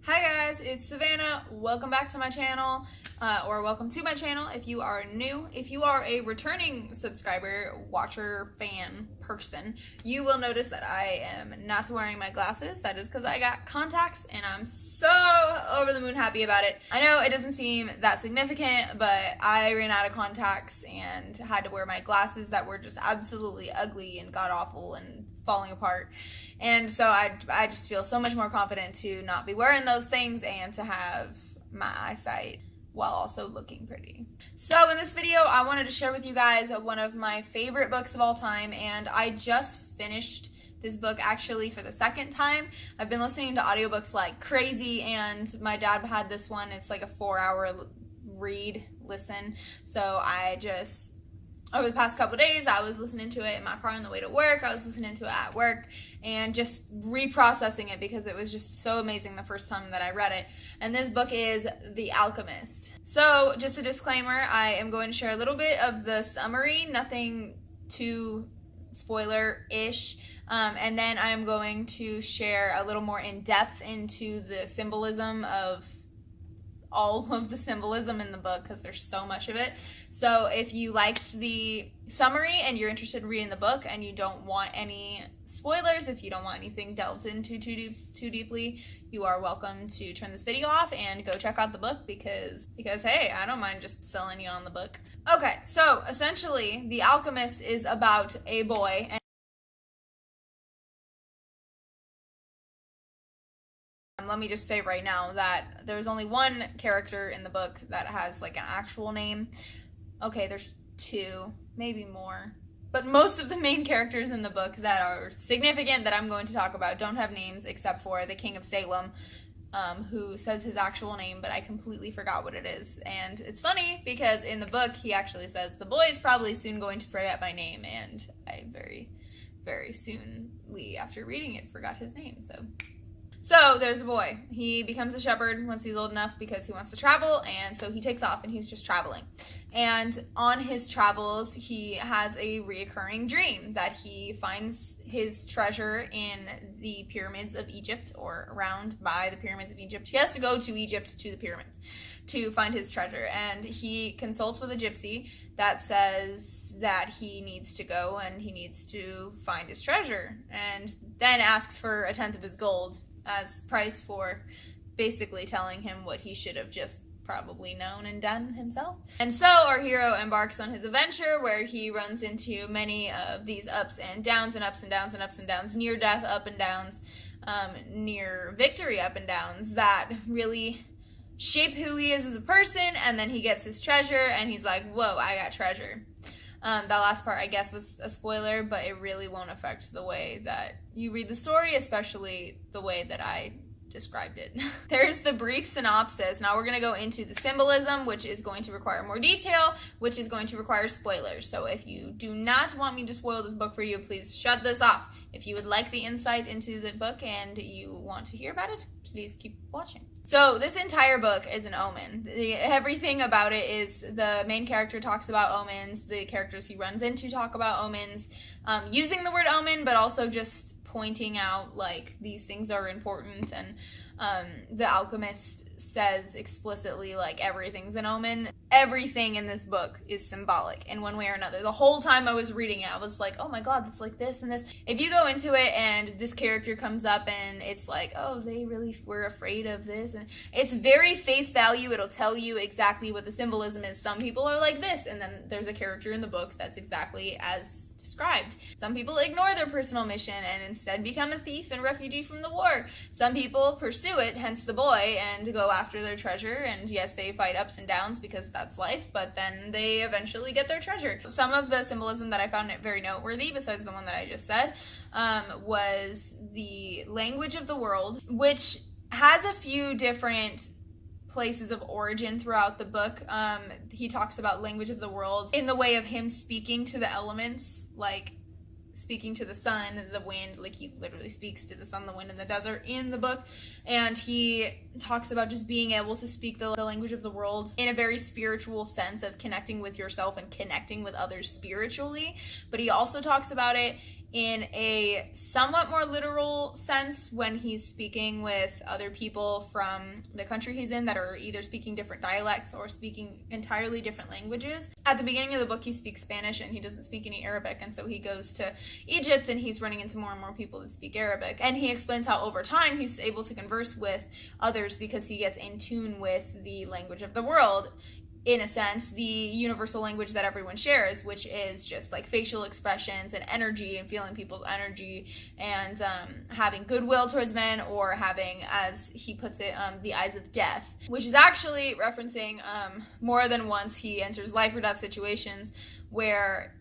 Hi guys, it's Savannah. Welcome back to my channel, or welcome to my channel if you are new. If you are a returning subscriber, watcher, fan, person, you will notice that I am not wearing my glasses. That is because I got contacts and I'm so over the moon happy about it. I know it doesn't seem that significant, but I ran out of contacts and had to wear my glasses that were just absolutely ugly and god-awful and falling apart. And so I just feel so much more confident to not be wearing those things and to have my eyesight while also looking pretty. So in this video, I wanted to share with you guys one of my favorite books of all time, and I just finished this book actually for the second time. I've been listening to audiobooks like crazy, and my dad had this one. It's like a 4-hour listen. So over the past couple days, I was listening to it in my car on the way to work. I was listening to it at work and just reprocessing it because it was just so amazing the first time that I read it. And this book is The Alchemist. So just a disclaimer, I am going to share a little bit of the summary, nothing too spoiler-ish. And then I'm going to share a little more in depth into the symbolism of all of the symbolism in the book because there's so much of it. So if you liked the summary and you're interested in reading the book and you don't want any spoilers, if you don't want anything delved into too deeply, you are welcome to turn this video off and go check out the book because hey, I don't mind just selling you on the book. Okay, so essentially The Alchemist is about a boy, and let me just say right now that there's only one character in the book that has like an actual name. Okay, there's two, maybe more. But most of the main characters in the book that are significant that I'm going to talk about don't have names except for the King of Salem, who says his actual name, but I completely forgot what it is. And it's funny because in the book he actually says, the boy is probably soon going to forget my name, and I very, very soonly after reading it forgot his name, So there's a boy. He becomes a shepherd once he's old enough because he wants to travel, and so he takes off and he's just traveling. And on his travels, he has a reoccurring dream that he finds his treasure in the pyramids of Egypt, or around by the pyramids of Egypt. He has to go to Egypt to the pyramids to find his treasure, and he consults with a gypsy that says that he needs to go and he needs to find his treasure, and then asks for 1/10 of his gold as price for basically telling him what he should have just probably known and done himself. And so our hero embarks on his adventure where he runs into many of these ups and downs and ups and downs and ups and downs, near death up and downs, near victory up and downs that really shape who he is as a person. And then he gets his treasure and he's like, whoa, I got treasure. That last part, I guess, was a spoiler, but it really won't affect the way that you read the story, especially the way that I described it. There's the brief synopsis. Now we're going to go into the symbolism, which is going to require more detail, which is going to require spoilers. So if you do not want me to spoil this book for you, please shut this off. If you would like the insight into the book and you want to hear about it, please keep watching. So this entire book is an omen. Everything about it is, the main character talks about omens, the characters he runs into talk about omens, using the word omen, but also just pointing out like these things are important. And the Alchemist says explicitly like everything's an omen. Everything in this book is symbolic in one way or another. The whole time I was reading it, I was like, oh my god, that's like this and this. If you go into it and this character comes up and it's like, oh, they really were afraid of this, and it's very face value. It'll tell you exactly what the symbolism is. Some people are like this, and then there's a character in the book that's exactly as described. Some people ignore their personal mission and instead become a thief and refugee from the war. Some people pursue it, hence the boy, and go after their treasure, and yes, they fight ups and downs because that's life, but then they eventually get their treasure. Some of the symbolism that I found it very noteworthy, besides the one that I just said, was the language of the world, which has a few different places of origin throughout the book. He talks about language of the world in the way of him speaking to the elements, like speaking to the sun, the wind, like he literally speaks to the sun, the wind, and the desert in the book. And he talks about just being able to speak the language of the world in a very spiritual sense of connecting with yourself and connecting with others spiritually. But he also talks about it in a somewhat more literal sense when he's speaking with other people from the country he's in that are either speaking different dialects or speaking entirely different languages. At the beginning of the book, he speaks Spanish and he doesn't speak any Arabic, and so he goes to Egypt and he's running into more and more people that speak Arabic. And he explains how over time he's able to converse with others because he gets in tune with the language of the world. In a sense, the universal language that everyone shares, which is just like facial expressions and energy and feeling people's energy and having goodwill towards men, or having, as he puts it, the eyes of death, which is actually referencing more than once he enters life or death situations where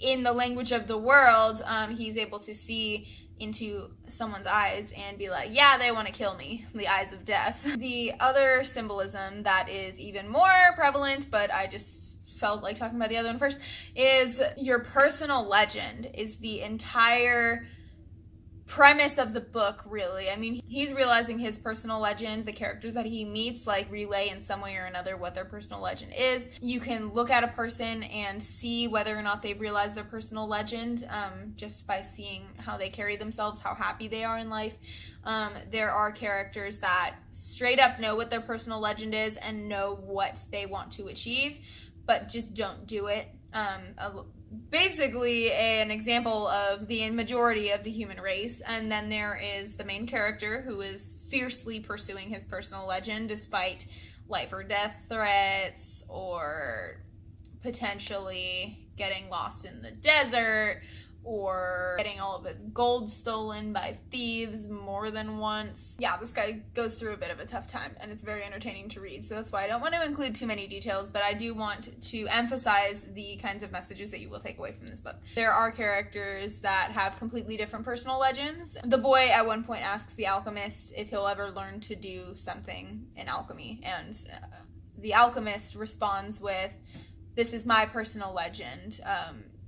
in the language of the world, he's able to see into someone's eyes and be like, yeah, they want to kill me, the eyes of death. The other symbolism that is even more prevalent, but I just felt like talking about the other one first, is your personal legend is the entire premise of the book, really. I mean, he's realizing his personal legend. The characters that he meets like relay in some way or another what their personal legend is. You can look at a person and see whether or not they've realized their personal legend just by seeing how they carry themselves, how happy they are in life. There are characters that straight up know what their personal legend is and know what they want to achieve, but just don't do it. Basically an example of the majority of the human race. And then there is the main character who is fiercely pursuing his personal legend despite life or death threats, or potentially getting lost in the desert, or getting all of his gold stolen by thieves more than once. Yeah, this guy goes through a bit of a tough time, and it's very entertaining to read, so that's why I don't want to include too many details, but I do want to emphasize the kinds of messages that you will take away from this book. There are characters that have completely different personal legends. The boy at one point asks the alchemist if he'll ever learn to do something in alchemy, and the alchemist responds with, "This is my personal legend.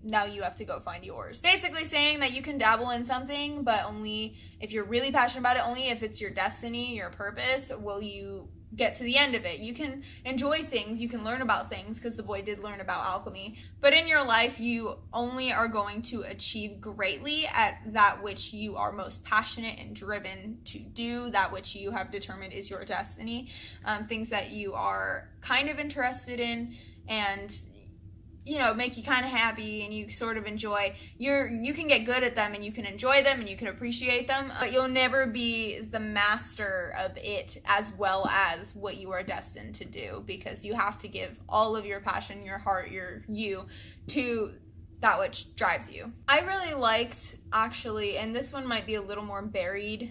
Now you have to go find yours." Basically saying that you can dabble in something, but only if you're really passionate about it, only if it's your destiny, your purpose, will you get to the end of it. You can enjoy things, you can learn about things, because the boy did learn about alchemy, but in your life you only are going to achieve greatly at that which you are most passionate and driven to do, that which you have determined is your destiny, things that you are kind of interested in and make you kind of happy and you sort of enjoy. You can get good at them and you can enjoy them and you can appreciate them, but you'll never be the master of it as well as what you are destined to do, because you have to give all of your passion, your heart, you to that which drives you. I really liked, actually, and this one might be a little more buried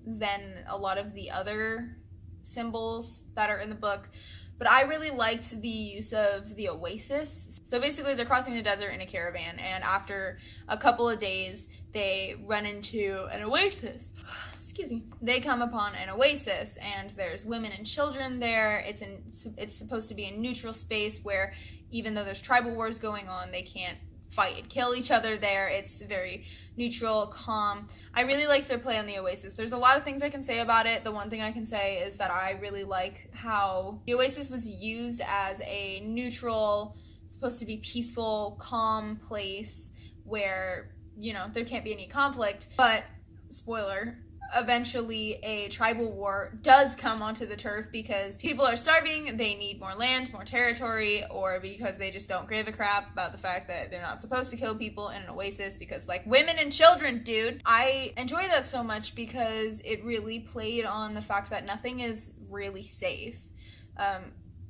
than a lot of the other symbols that are in the book, but I really liked the use of the oasis. So basically they're crossing the desert in a caravan, and after a couple of days they run into an oasis. Excuse me. They come upon an oasis and there's women and children there. It's supposed to be a neutral space where even though there's tribal wars going on, they can't fight and kill each other there. It's very neutral, calm. I really liked their play on the oasis. There's a lot of things I can say about it. The one thing I can say is that I really like how the oasis was used as a neutral, supposed to be peaceful, calm place where, there can't be any conflict. But, spoiler, eventually a tribal war does come onto the turf because people are starving, they need more land, more territory, or because they just don't give a crap about the fact that they're not supposed to kill people in an oasis because, women and children, dude. I enjoy that so much because it really played on the fact that nothing is really safe.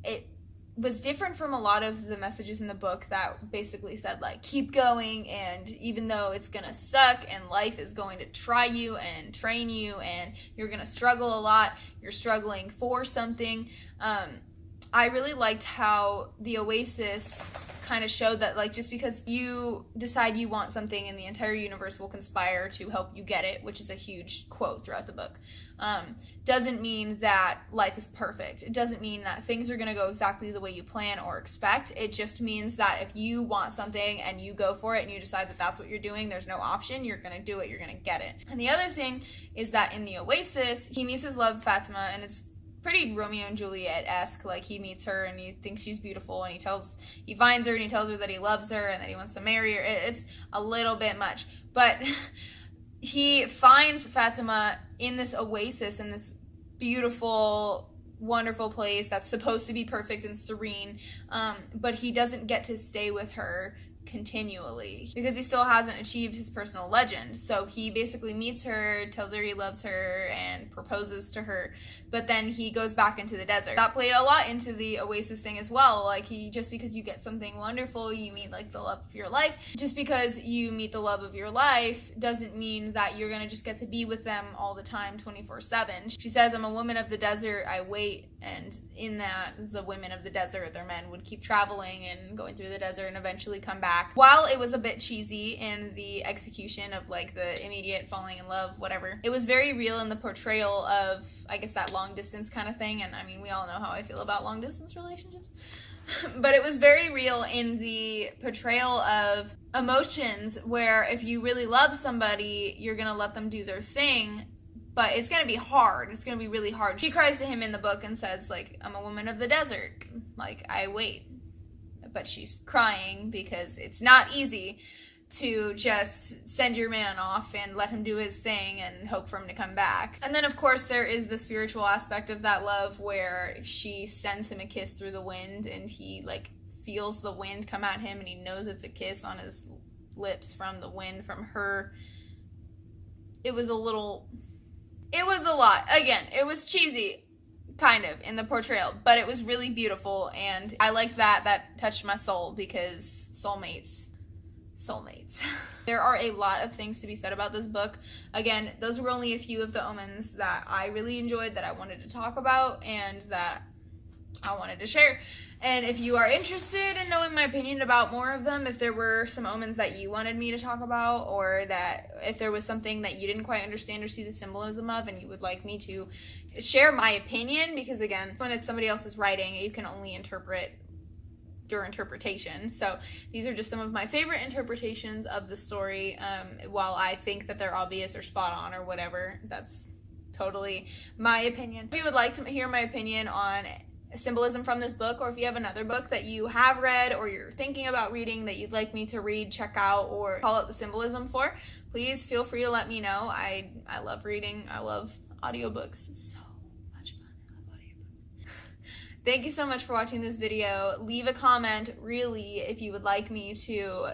It was different from a lot of the messages in the book that basically said, keep going, and even though it's gonna suck and life is going to try you and train you and you're gonna struggle a lot, you're struggling for something. I really liked how the oasis kind of showed that, just because you decide you want something and the entire universe will conspire to help you get it, which is a huge quote throughout the book, doesn't mean that life is perfect. It doesn't mean that things are going to go exactly the way you plan or expect. It just means that if you want something and you go for it and you decide that that's what you're doing, there's no option. You're going to do it. You're going to get it. And the other thing is that in the oasis, he meets his love, Fatima, and it's pretty Romeo and Juliet-esque. Like, he meets her and he thinks she's beautiful, and he finds her and he tells her that he loves her and that he wants to marry her. It's a little bit much, but he finds Fatima in this oasis, in this beautiful, wonderful place that's supposed to be perfect and serene, but he doesn't get to stay with her continually because he still hasn't achieved his personal legend. So he basically meets her, tells her he loves her, and proposes to her, but then he goes back into the desert. That played a lot into the oasis thing as well. Like, just because you get something wonderful, you meet like the love of your life. Just because you meet the love of your life doesn't mean that you're gonna just get to be with them all the time 24/7. She says, I'm a woman of the desert, I wait. And in that, the women of the desert, their men, would keep traveling and going through the desert and eventually come back. While it was a bit cheesy in the execution of like the immediate falling in love, whatever, it was very real in the portrayal of, I guess, that long distance kind of thing. And I mean, we all know how I feel about long distance relationships. But it was very real in the portrayal of emotions, where if you really love somebody, you're gonna let them do their thing. But it's going to be hard. It's going to be really hard. She cries to him in the book and says, like, I'm a woman of the desert. Like, I wait. But she's crying because it's not easy to just send your man off and let him do his thing and hope for him to come back. And then, of course, there is the spiritual aspect of that love, where she sends him a kiss through the wind, and he, like, feels the wind come at him, and he knows it's a kiss on his lips from the wind, from her. It was a lot. Again, it was cheesy, kind of, in the portrayal, but it was really beautiful, and I liked that. That touched my soul, because soulmates. There are a lot of things to be said about this book. Again, those were only a few of the omens that I really enjoyed, that I wanted to talk about, and that I wanted to share. And if you are interested in knowing my opinion about more of them, if there were some omens that you wanted me to talk about, or that if there was something that you didn't quite understand or see the symbolism of and you would like me to share my opinion, because again, when it's somebody else's writing, you can only interpret your interpretation. So these are just some of my favorite interpretations of the story. While I think that they're obvious or spot on or whatever, that's totally my opinion. If you would like to hear my opinion on symbolism from this book, or if you have another book that you have read or you're thinking about reading that you'd like me to read, check out, or call out the symbolism for, please feel free to let me know. I love reading. I love audiobooks. It's so much fun. I love audiobooks. Thank you so much for watching this video. Leave a comment, really, if you would like me to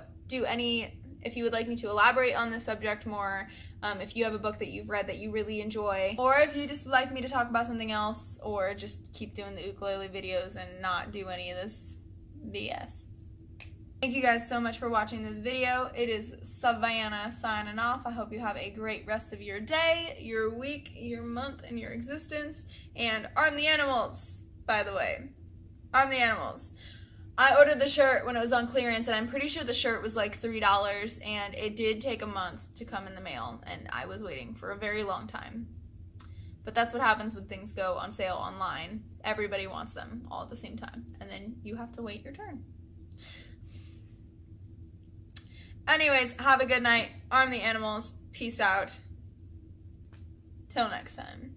if you would like me to elaborate on this subject more, if you have a book that you've read that you really enjoy, or if you just like me to talk about something else, or just keep doing the ukulele videos and not do any of this BS. Thank you guys so much for watching this video. It is Savannah signing off. I hope you have a great rest of your day, your week, your month, and your existence. And arm the animals, by the way. Arm the animals. I ordered the shirt when it was on clearance, and I'm pretty sure the shirt was like $3, and it did take a month to come in the mail, and I was waiting for a very long time. But that's what happens when things go on sale online. Everybody wants them all at the same time, and then you have to wait your turn. Anyways, have a good night. Arm the animals. Peace out. Till next time.